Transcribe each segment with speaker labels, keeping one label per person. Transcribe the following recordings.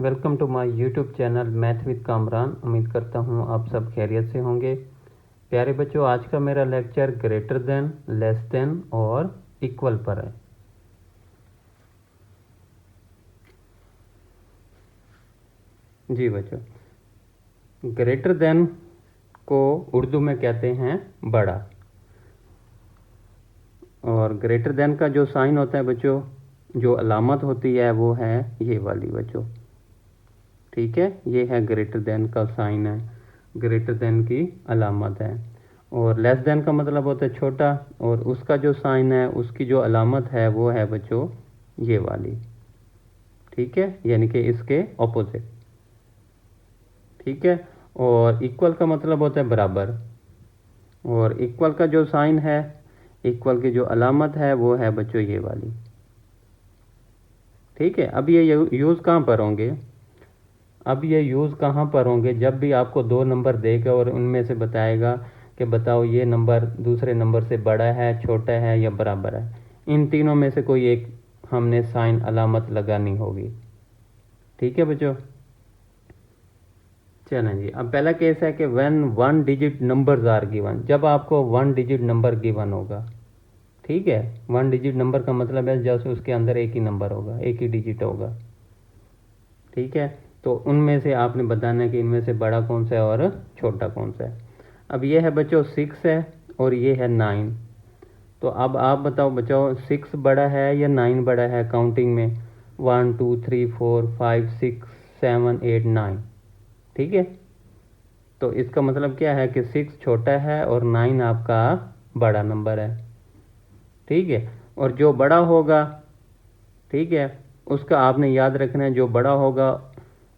Speaker 1: Welcome to my YouTube channel math with Kamran. उम्मीद करता हूँ आप सब खैरियत से होंगे। प्यारे बच्चों, आज का मेरा lecture greater than, less than और इक्वल पर है। जी बच्चों, ग्रेटर देन को उर्दू में कहते हैं बड़ा, और ग्रेटर देन का जो साइन होता है बच्चों, जो अलामत होती है वो है ये वाली बच्चों। ठीक है, ये है ग्रेटर देन का साइन है, ग्रेटर देन की अलामत है। और लेस देन का मतलब होता है छोटा, और उसका जो साइन है, उसकी जो अलामत है वो है बच्चों ये वाली। ठीक है, यानी कि इसके ऑपोजिट। ठीक है, और इक्वल का मतलब होता है बराबर, और इक्वल का जो साइन है, इक्वल की जो अलामत है वो है बच्चों ये वाली। ठीक है, अब ये यूज़ कहाँ पर होंगे? अब ये यूज़ कहाँ पर होंगे? जब भी आपको दो नंबर देगा और उनमें से बताएगा कि बताओ ये नंबर दूसरे नंबर से बड़ा है, छोटा है या बराबर है। इन तीनों में से कोई एक हमने साइन अलामत लगानी होगी। ठीक है बच्चों, चलें जी। अब पहला केस है कि when one digit numbers are given, जब आपको वन डिजिट नंबर गिवन होगा। ठीक है, वन डिजिट नंबर का मतलब है जैसे उसके अंदर एक ही नंबर होगा, एक ही डिजिट होगा। ठीक है, तो उनमें से आपने बताना है कि इनमें से बड़ा कौन सा है और छोटा कौन सा है। अब ये है बच्चों 6 है और ये है 9। तो अब आप बताओ बच्चों, 6 बड़ा है या 9 बड़ा है काउंटिंग में? 1 2 3 4 5 6 7 8 9। ठीक है, तो इसका मतलब क्या है कि 6 छोटा है और 9 आपका बड़ा नंबर है। ठीक है, और जो बड़ा होगा, ठीक है, उसका आपने याद रखना है, जो बड़ा होगा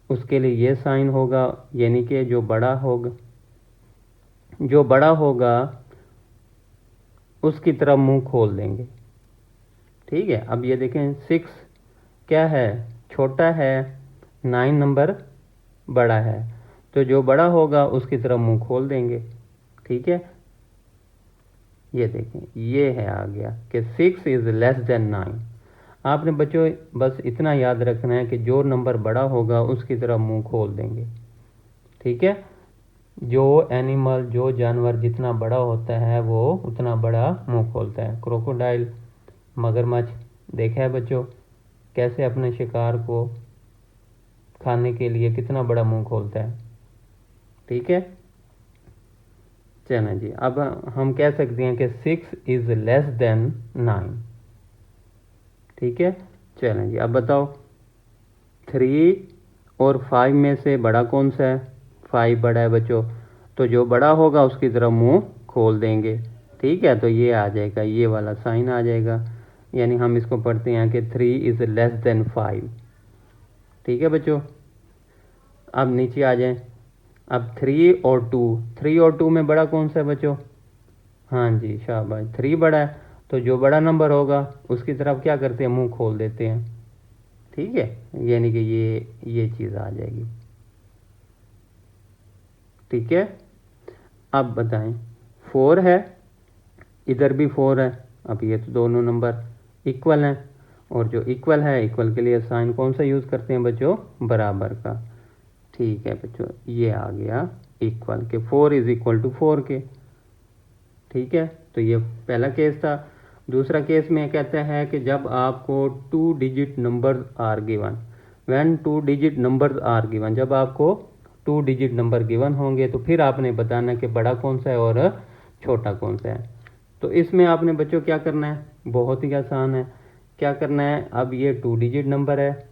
Speaker 1: उसके लिए ये साइन होगा, यानी कि जो बड़ा होगा उसकी तरफ मुंह खोल देंगे। ठीक है, अब ये देखें 6 क्या है? छोटा है, 9 नंबर बड़ा है, तो जो बड़ा होगा उसकी तरफ मुंह खोल देंगे। ठीक है, ये देखें, ये है आ गया कि 6 इज़ लेस देन 9। आपने बच्चों बस इतना याद रखना है कि जो नंबर बड़ा होगा उसकी तरफ मुंह खोल देंगे। ठीक है, जो एनिमल, जो जानवर जितना बड़ा होता है वो उतना बड़ा मुंह खोलता है। क्रोकोडाइल, मगरमच्छ, देखा है बच्चों कैसे अपने शिकार को खाने के लिए कितना बड़ा मुंह खोलता है। ठीक है, चलें जी। अब हम कह सकते हैं कि 6 इज़ लेस देन 9। ठीक है, चलें जी। अब बताओ 3 और 5 में से बड़ा कौन सा है? 5 बड़ा है बच्चों, तो जो बड़ा होगा उसकी तरफ मुंह खोल देंगे। ठीक है, तो ये आ जाएगा, ये वाला साइन आ जाएगा, यानी हम इसको पढ़ते हैं कि 3 इज़ लेस देन 5। ठीक है बच्चों, अब नीचे आ जाएं। अब 3 और 2 में बड़ा कौन सा है बच्चों? हाँ जी, शाबाश, 3 बड़ा है, तो जो बड़ा नंबर होगा उसकी तरफ क्या करते हैं? मुंह खोल देते हैं। ठीक है, यानी कि ये चीज़ आ जाएगी। ठीक है, अब बताएं 4 है, इधर भी 4 है। अब ये तो दोनों नंबर इक्वल हैं, और जो इक्वल है, इक्वल के लिए साइन कौन सा यूज़ करते हैं बच्चों? बराबर का। ठीक है बच्चों, ये आ गया इक्वल के 4 इज़ इक्वल टू 4 के। ठीक है, तो ये पहला केस था। दूसरा केस में कहता है कि जब आपको 2 digit number are given, when 2 digit number are given, जब आपको 2 डिजिट नंबर गिवन होंगे तो फिर आपने बताना कि बड़ा कौन सा है और छोटा कौन सा है। तो इसमें आपने बच्चों क्या करना है? बहुत ही आसान है। क्या करना है? अब ये 2 डिजिट नंबर है,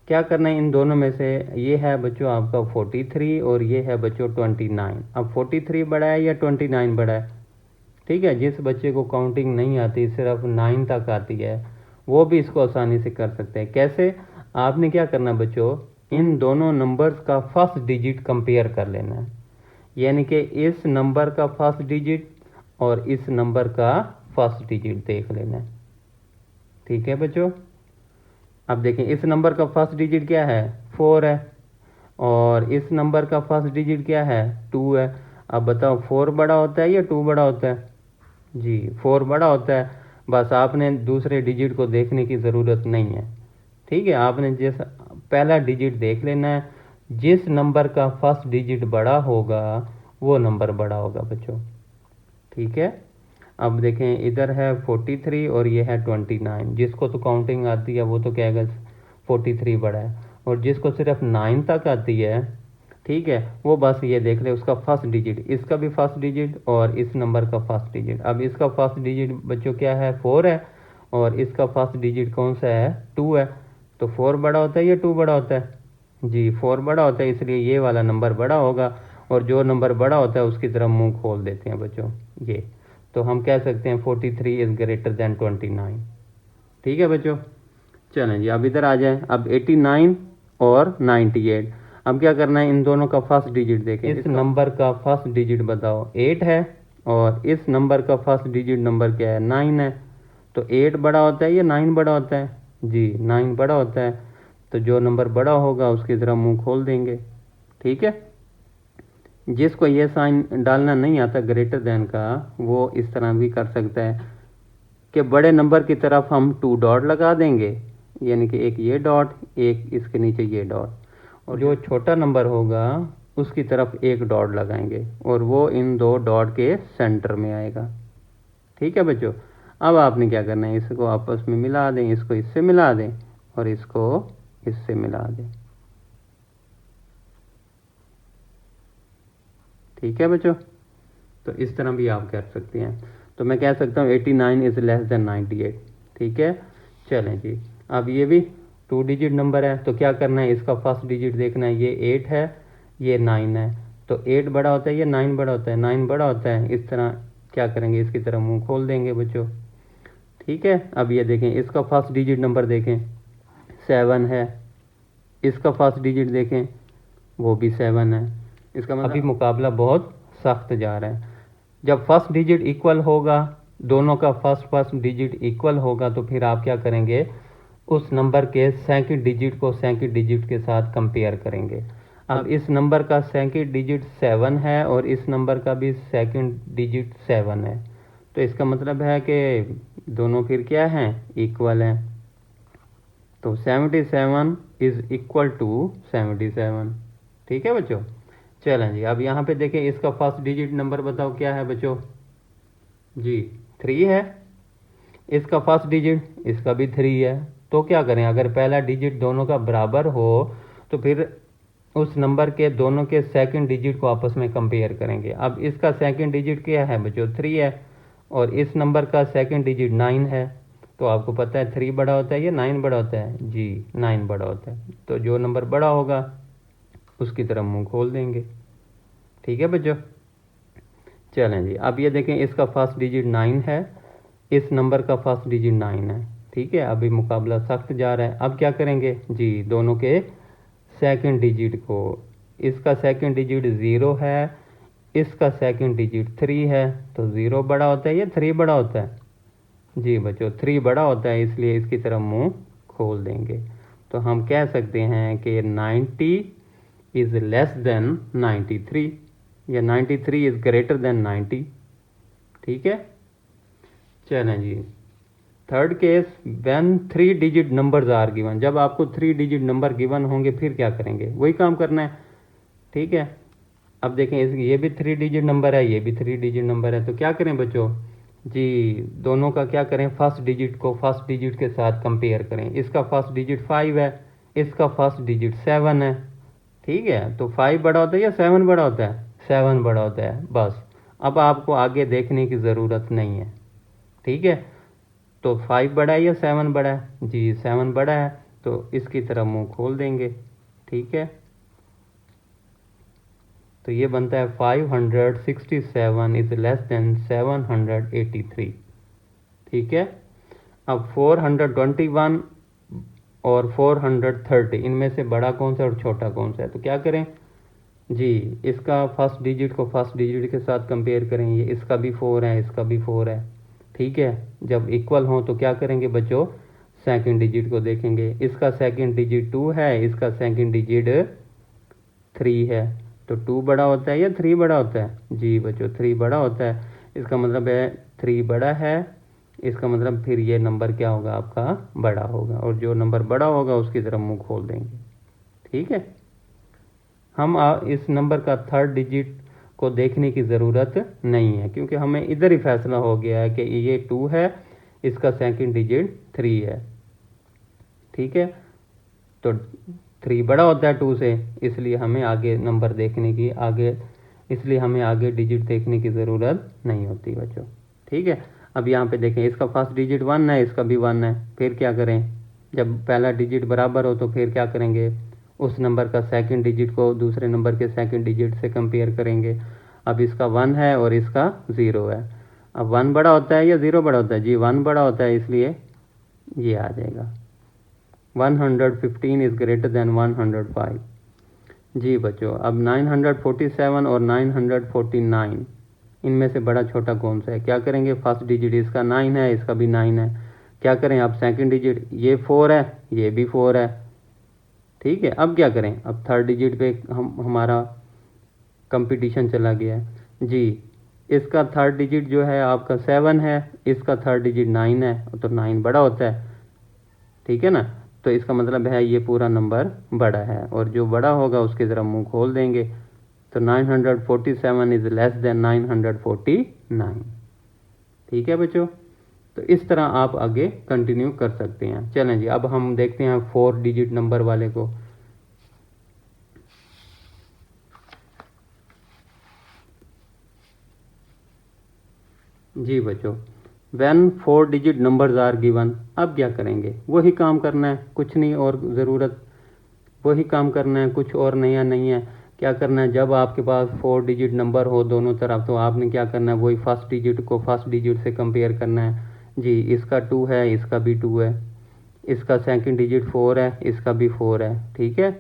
Speaker 1: क्या करना है इन दोनों में से? ये है बच्चों आपका 43 और ये है बच्चों 29। अब 43 बड़ा है या 29 बड़ा है? ठीक है, जिस बच्चे को काउंटिंग नहीं आती, सिर्फ 9 तक आती है, वो भी इसको आसानी से कर सकते हैं। कैसे? आपने क्या करना बच्चों, इन दोनों नंबर्स का फर्स्ट डिजिट कंपेयर कर लेना है, यानी कि इस नंबर का फर्स्ट डिजिट और इस नंबर का फर्स्ट डिजिट देख लेना है। ठीक है बच्चों, अब देखें इस नंबर का फर्स्ट डिजिट क्या है? 4 है, और इस नंबर का फर्स्ट डिजिट क्या है? 2 है। अब बताओ 4 बड़ा होता है या 2 बड़ा होता है? जी, 4 बड़ा होता है। बस आपने दूसरे डिजिट को देखने की ज़रूरत नहीं है। ठीक है, आपने जैसा पहला डिजिट देख लेना है, जिस नंबर का फर्स्ट डिजिट बड़ा होगा वो नंबर बड़ा होगा बच्चों। ठीक है, अब देखें इधर है 43 और ये है 29। जिसको तो काउंटिंग आती है वो तो कहेगा 43 बड़ा है, और जिसको सिर्फ 9 तक आती है, ठीक है, वो बस ये देख ले उसका फर्स्ट डिजिट, इसका भी फर्स्ट डिजिट और इस नंबर का फर्स्ट डिजिट। अब इसका फर्स्ट डिजिट बच्चों क्या है, 4 है, और इसका फर्स्ट डिजिट कौन सा है, 2 है। तो 4 बड़ा होता है या 2 बड़ा होता है, जी 4 बड़ा होता है, इसलिए ये वाला नंबर बड़ा होगा, और जो नंबर बड़ा होता है उसकी तरफ मुंह खोल देते हैं बच्चों ये। तो हम कह सकते हैं 43 इज़ ग्रेटर देन 29। ठीक है बच्चों, चलें जी अब इधर आ जाएं। अब 89 और 98, अब क्या करना है, इन दोनों का फर्स्ट डिजिट देखें। इस नंबर का फर्स्ट डिजिट बताओ, 8 है, और इस नंबर का फर्स्ट डिजिट नंबर क्या है, 9 है। तो 8 बड़ा होता है या 9 बड़ा होता है, जी 9 बड़ा होता है। तो जो नंबर बड़ा होगा उसकी तरफ मुंह खोल देंगे। ठीक है, जिसको ये साइन डालना नहीं आता ग्रेटर देन का, वो इस तरह भी कर सकता है कि बड़े नंबर की तरफ हम 2 डॉट लगा देंगे, यानी कि एक ये डॉट, एक इसके नीचे ये डॉट, और जो छोटा नंबर होगा उसकी तरफ एक डॉट लगाएंगे, और वो इन 2 डॉट के सेंटर में आएगा। ठीक है बच्चों, अब आपने क्या करना है, इसको आपस में मिला दें, इसको इससे मिला दें और इसको इससे मिला दें। ठीक है बच्चों, तो इस तरह भी आप कर सकते हैं। तो मैं कह सकता हूँ 89 इज़ लेस देन 98। ठीक है, चलें जी, अब ये भी 2 डिजिट नंबर है, तो क्या करना है, इसका फर्स्ट डिजिट देखना है, ये 8 है, ये 9 है। तो 8 बड़ा होता है या 9 बड़ा होता है, 9 बड़ा होता है। इस तरह क्या करेंगे, इसकी तरह मुंह खोल देंगे बच्चों। ठीक है, अब ये देखें, इसका फर्स्ट डिजिट नंबर देखें 7 है, इसका फर्स्ट डिजिट देखें वो भी 7 है। इसका मतलब अभी मुकाबला बहुत सख्त जा रहा है। जब फर्स्ट डिजिट इक्वल होगा, दोनों का फर्स्ट डिजिट इक्वल होगा, तो फिर आप क्या करेंगे, उस नंबर के सेकंड डिजिट को सेकंड डिजिट के साथ कंपेयर करेंगे। अब इस नंबर का सेकंड डिजिट 7 है और इस नंबर का भी सेकंड डिजिट 7 है, तो इसका मतलब है कि दोनों फिर क्या हैं, इक्वल हैं। तो 77 इज़ इक्वल टू 77। ठीक है बच्चों, चलें जी, अब यहाँ पे देखें, इसका फर्स्ट डिजिट नंबर बताओ क्या है बच्चों, जी 3 है। इसका फर्स्ट डिजिट, इसका भी 3 है। तो क्या करें, अगर पहला डिजिट दोनों का बराबर हो तो फिर उस नंबर के दोनों के सेकंड डिजिट को आपस में कंपेयर करेंगे। अब इसका सेकंड डिजिट क्या है बच्चों, 3 है, और इस नंबर का सेकंड डिजिट 9 है। तो आपको पता है 3 बड़ा होता है या 9 बड़ा होता है, जी 9 बड़ा होता है। तो जो नंबर बड़ा होगा उसकी तरफ मुंह खोल देंगे। ठीक है बच्चों, चलें जी, अब ये देखें, इसका फर्स्ट डिजिट 9 है, इस नंबर का फर्स्ट डिजिट 9 है। ठीक है, अभी मुकाबला सख्त जा रहा है। अब क्या करेंगे जी, दोनों के सेकंड डिजिट को, इसका सेकंड डिजिट 0 है, इसका सेकंड डिजिट 3 है। तो 0 बड़ा होता है या 3 बड़ा होता है, जी बच्चों 3 बड़ा होता है, इसलिए इसकी तरफ मुंह खोल देंगे। तो हम कह सकते हैं कि 90 इज़ लेस देन 93, या 93 इज़ ग्रेटर देन 90। ठीक है, चलें जी, third case, when 3 digit numbers are given, जब आपको 3 डिजिट नंबर गिवन होंगे फिर क्या करेंगे, वही काम करना है। ठीक है, अब देखें, ये भी 3 डिजिट नंबर है, ये भी 3 डिजिट नंबर है। तो क्या करें बच्चों, जी दोनों का क्या करें, फर्स्ट डिजिट को फर्स्ट डिजिट के साथ कंपेयर करें। इसका फर्स्ट डिजिट 5 है, इसका फर्स्ट डिजिट 7 है। ठीक है, तो 5 बड़ा होता है या 7 बड़ा होता है, 7 बड़ा होता है। बस अब आपको आगे देखने की ज़रूरत नहीं है। ठीक है, तो 5 बड़ा है या 7 बड़ा है, जी 7 बड़ा है, तो इसकी तरफ मुंह खोल देंगे। ठीक है, तो ये बनता है 567 इज़ लेस देन 783। ठीक है, अब 421 और 430, इनमें से बड़ा कौन सा है और छोटा कौन सा है। तो क्या करें जी, इसका फर्स्ट डिजिट को फर्स्ट डिजिट के साथ कंपेयर करें, ये इसका भी 4 है, इसका भी 4 है। ठीक है, जब इक्वल हो तो क्या करेंगे बच्चों, सेकंड डिजिट को देखेंगे, इसका सेकंड डिजिट 2 है, इसका सेकंड डिजिट 3 है। तो 2 बड़ा होता है या 3 बड़ा होता है, जी बच्चों 3 बड़ा होता है। इसका मतलब है 3 बड़ा है, इसका मतलब फिर ये नंबर क्या होगा, आपका बड़ा होगा, और जो नंबर बड़ा होगा उसकी तरफ मुंह खोल देंगे। ठीक है, हम इस नंबर का थर्ड डिजिट को देखने की ज़रूरत नहीं है, क्योंकि हमें इधर ही फैसला हो गया है कि ये 2 है, इसका सेकंड डिजिट 3 है। ठीक है, तो 3 बड़ा होता है 2 से, इसलिए हमें आगे नंबर देखने की इसलिए हमें आगे डिजिट देखने की ज़रूरत नहीं होती बच्चों। ठीक है, अब यहाँ पे देखें, इसका फर्स्ट डिजिट 1 है, इसका भी 1 है, फिर क्या करें, जब पहला डिजिट बराबर हो तो फिर क्या करेंगे, उस नंबर का सेकंड डिजिट को दूसरे नंबर के सेकंड डिजिट से कंपेयर करेंगे। अब इसका 1 है और इसका 0 है। अब 1 बड़ा होता है या 0 बड़ा होता है जी, 1 बड़ा होता है, इसलिए ये आ जाएगा 115 इज़ ग्रेटर देन 105। जी बच्चों, अब 947 और 949 इनमें से बड़ा छोटा कौन सा है, क्या करेंगे, फर्स्ट डिजिट इसका 9 है, इसका भी 9 है, क्या करें, अब सेकंड डिजिट ये 4 है, ये भी 4 है। ठीक है, अब क्या करें, अब थर्ड डिजिट पे हमारा कंपटीशन चला गया है जी। इसका थर्ड डिजिट जो है आपका 7 है, इसका थर्ड डिजिट 9 है, तो 9 बड़ा होता है। ठीक है ना, तो इसका मतलब है ये पूरा नंबर बड़ा है, और जो बड़ा होगा उसकी ज़रा मुंह खोल देंगे। तो 947 इज़ लेस देन 949। ठीक है बच्चों, तो इस तरह आप आगे कंटिन्यू कर सकते हैं। चलें जी, अब हम देखते हैं 4 डिजिट नंबर वाले को। जी बच्चों, when 4 digit numbers are given, अब क्या करेंगे, वही काम करना है, कुछ नहीं और ज़रूरत, वही काम करना है, कुछ और नया नहीं है। क्या करना है, जब आपके पास 4 डिजिट नंबर हो दोनों तरफ, तो आपने क्या करना है, वही फर्स्ट डिजिट को फर्स्ट डिजिट से कंपेयर करना है जी। इसका 2 है, इसका भी 2 है, इसका सेकंड डिजिट 4 है, इसका भी 4 है। ठीक है,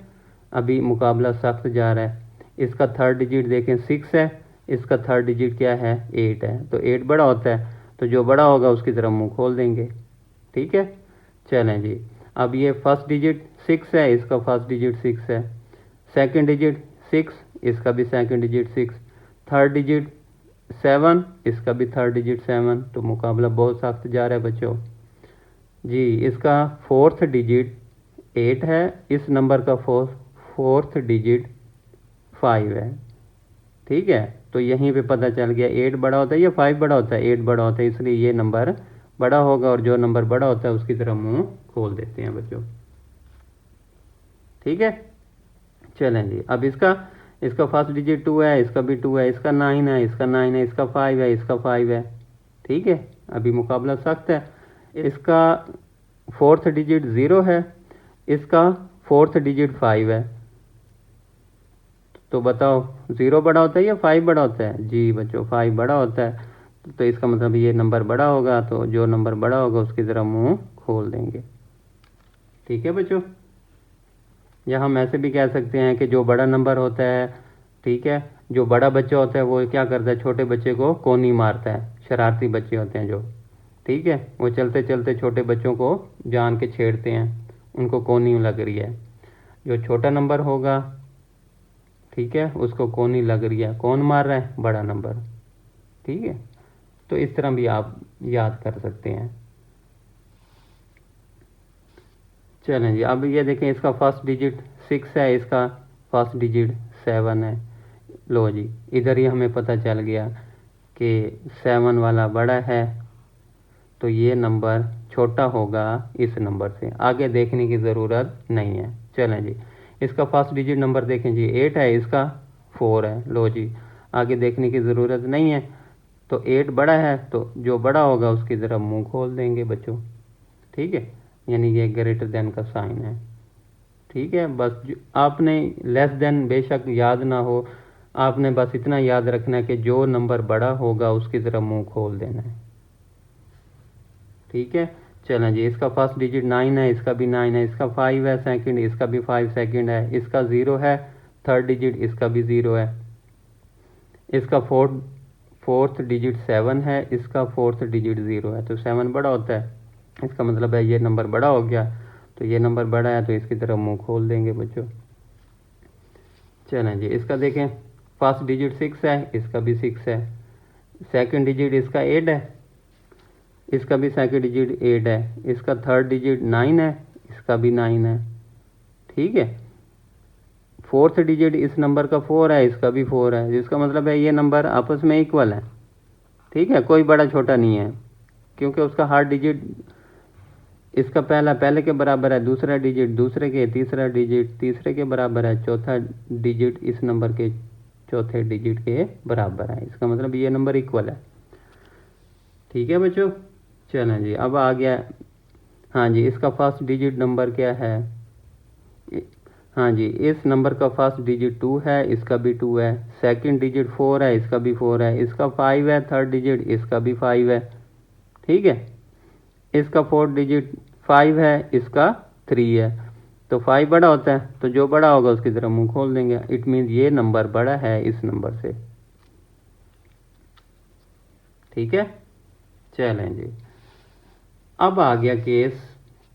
Speaker 1: अभी मुकाबला सख्त जा रहा है। इसका थर्ड डिजिट देखें 6 है, इसका थर्ड डिजिट क्या है, 8 है, तो 8 बड़ा होता है, तो जो बड़ा होगा उसकी तरफ मुंह खोल देंगे। ठीक है, चलें जी, अब ये फर्स्ट डिजिट 6 है, इसका फर्स्ट डिजिट 6 है, सेकंड डिजिट 6, इसका भी सेकंड डिजिट 6, थर्ड डिजिट 7, इसका भी थर्ड डिजिट 7, तो मुकाबला बहुत सख्त जा रहा है बच्चों जी। इसका फोर्थ डिजिट 8 है, इस नंबर का फोर्थ डिजिट 5 है। ठीक है, तो यहीं पे पता चल गया 8 बड़ा होता है या 5 बड़ा होता है, 8 बड़ा होता है, इसलिए ये नंबर बड़ा होगा, और जो नंबर बड़ा होता है उसकी तरफ मुंह खोल देते हैं बच्चों। ठीक है, चलें जी, अब इसका फर्स्ट डिजिट 2 है, इसका भी 2 है, इसका 9 है, इसका 9 है, इसका 5 है, इसका 5 है। ठीक है, अभी मुकाबला सख्त है। इसका फोर्थ डिजिट 0 है, इसका फोर्थ डिजिट 5 है, तो बताओ 0 बड़ा होता है या 5 बड़ा होता है जी बच्चों, 5 बड़ा होता है, तो इसका मतलब ये नंबर बड़ा होगा, तो जो नंबर बड़ा होगा उसकी ज़रा मुंह खोल देंगे। ठीक है बच्चों, या हम ऐसे भी कह सकते हैं कि जो बड़ा नंबर होता है, ठीक है, जो बड़ा बच्चा होता है वो क्या करता है, छोटे बच्चे को कोनी मारता है, शरारती बच्चे होते हैं जो, ठीक है, वो चलते चलते छोटे बच्चों को जान के छेड़ते हैं, उनको कोनी लग रही है। जो छोटा नंबर होगा, ठीक है, उसको कोनी लग रही है, कौन मार रहा है, बड़ा नंबर। ठीक है, तो इस तरह भी आप याद कर सकते हैं। चलें जी, अब ये देखें, इसका फर्स्ट डिजिट 6 है, इसका फर्स्ट डिजिट 7 है। लो जी, इधर ही हमें पता चल गया कि 7 वाला बड़ा है, तो ये नंबर छोटा होगा इस नंबर से, आगे देखने की ज़रूरत नहीं है। चलें जी, इसका फर्स्ट डिजिट नंबर देखें जी, 8 है, इसका 4 है। लो जी, आगे देखने की ज़रूरत नहीं है, तो 8 बड़ा है, तो जो बड़ा होगा उसकी तरफ मुंह खोल देंगे बच्चों। ठीक है, यानी ये ग्रेटर देन का साइन है। ठीक है, बस आपने लेस देन बेशक याद ना हो, आपने बस इतना याद रखना है कि जो नंबर बड़ा होगा उसकी तरफ मुंह खोल देना है। ठीक है, चलें जी, इसका फर्स्ट डिजिट 9 है, इसका भी 9 है, इसका 5 है सेकंड, इसका भी 5 सेकंड है, इसका 0 है थर्ड डिजिट, इसका भी 0 है, इसका फोर्थ डिजिट 7 है, इसका फोर्थ डिजिट 0 है, तो 7 बड़ा होता है, इसका मतलब है ये नंबर बड़ा हो गया, तो ये नंबर बड़ा है, तो इसकी तरफ मुंह खोल देंगे बच्चों। चलें जी, इसका देखें, फर्स्ट डिजिट 6 है, इसका भी 6 है, सेकंड डिजिट इसका 8 है, इसका भी सेकंड डिजिट 8 है, इसका थर्ड डिजिट 9 है, इसका भी 9 है। ठीक है, फोर्थ डिजिट इस नंबर का 4 है, इसका भी 4 है, जिसका मतलब है ये नंबर आपस में इक्वल है। ठीक है, कोई बड़ा छोटा नहीं है, क्योंकि उसका हर डिजिट इसका पहले के बराबर है, दूसरा डिजिट दूसरे के, तीसरा डिजिट तीसरे के बराबर है, चौथा डिजिट इस नंबर के चौथे डिजिट के बराबर है। इसका मतलब ये नंबर इक्वल है। ठीक है बच्चों, चलें जी, अब आ गया। हाँ जी, इसका फर्स्ट डिजिट नंबर क्या है? हाँ जी, इस नंबर का फर्स्ट डिजिट 2 है, इसका भी 2 है। सेकंड डिजिट 4 है, इसका भी 4 है। इसका 5 है, थर्ड डिजिट इसका भी 5 है। ठीक है, इसका फोर्थ डिजिट 5 है, इसका 3 है। तो 5 बड़ा होता है, तो जो बड़ा होगा उसकी तरफ मुंह खोल देंगे। इट मीन ये नंबर बड़ा है इस नंबर से। ठीक है, चलें जी, अब आ गया केस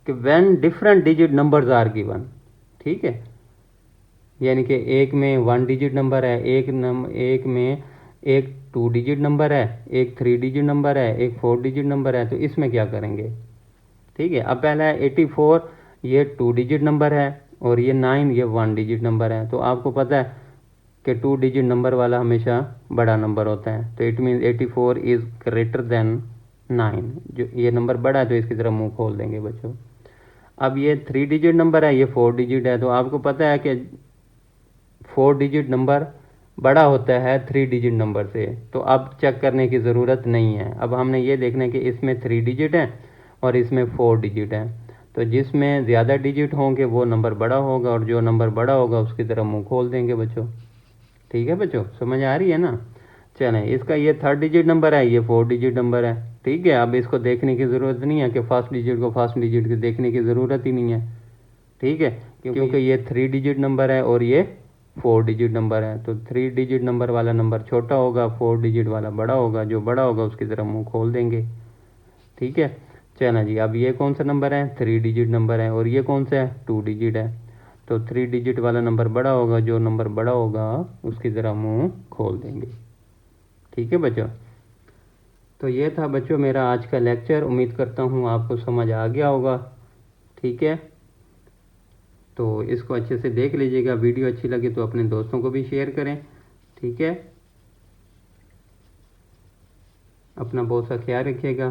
Speaker 1: कि when different digit numbers are given. ठीक है, यानी कि एक में 1 डिजिट नंबर है, एक में एक 2 डिजिट नंबर है, एक 3 डिजिट नंबर है, एक 4 डिजिट नंबर है। तो इसमें क्या करेंगे? ठीक है, अब पहला है 84, ये 2 डिजिट नंबर है, और ये 9, ये 1 डिजिट नंबर है। तो आपको पता है कि 2 डिजिट नंबर वाला हमेशा बड़ा नंबर होता है। तो it mean 84 is greater than 9। जो ये नंबर बड़ा है तो इसकी तरफ मुंह खोल देंगे बच्चों। अब ये 3 डिजिट नंबर है, ये 4 डिजिट है। तो आपको पता है कि 4 डिजिट नंबर बड़ा होता है 3 डिजिट नंबर से। तो अब चेक करने की ज़रूरत नहीं है। अब हमने ये देखना है कि इसमें 3 डिजिट है और इसमें 4 डिजिट है। तो जिसमें ज़्यादा डिजिट होंगे वो नंबर बड़ा होगा, और जो नंबर बड़ा होगा उसकी तरफ मुंह खोल देंगे बच्चों। ठीक है बच्चों, समझ आ रही है ना? चलें, इसका ये थर्ड डिजिट नंबर है, ये 4 डिजिट नंबर है। ठीक है, अब इसको देखने की ज़रूरत नहीं है कि फर्स्ट डिजिट को फर्स्ट डिजिट की देखने की ज़रूरत ही नहीं है। ठीक है, क्योंकि ये 3 डिजिट नंबर है और ये 4 डिजिट नंबर है। तो 3 डिजिट नंबर वाला नंबर छोटा होगा, 4 डिजिट वाला बड़ा होगा, जो बड़ा होगा उसकी तरफ मुंह खोल देंगे। ठीक है, चलो जी, अब ये कौन सा नंबर है? 3 डिजिट नंबर है, और ये कौन सा है? 2 डिजिट है। तो 3 डिजिट वाला नंबर बड़ा होगा, जो नंबर बड़ा होगा उसकी तरफ मुंह खोल देंगे। ठीक है बच्चों, तो ये था बच्चों मेरा आज का लेक्चर। उम्मीद करता हूँ आपको समझ आ गया होगा। ठीक है, तो इसको अच्छे से देख लीजिएगा। वीडियो अच्छी लगे तो अपने दोस्तों को भी शेयर करें। ठीक है, अपना बहुत सा ख्याल रखिएगा।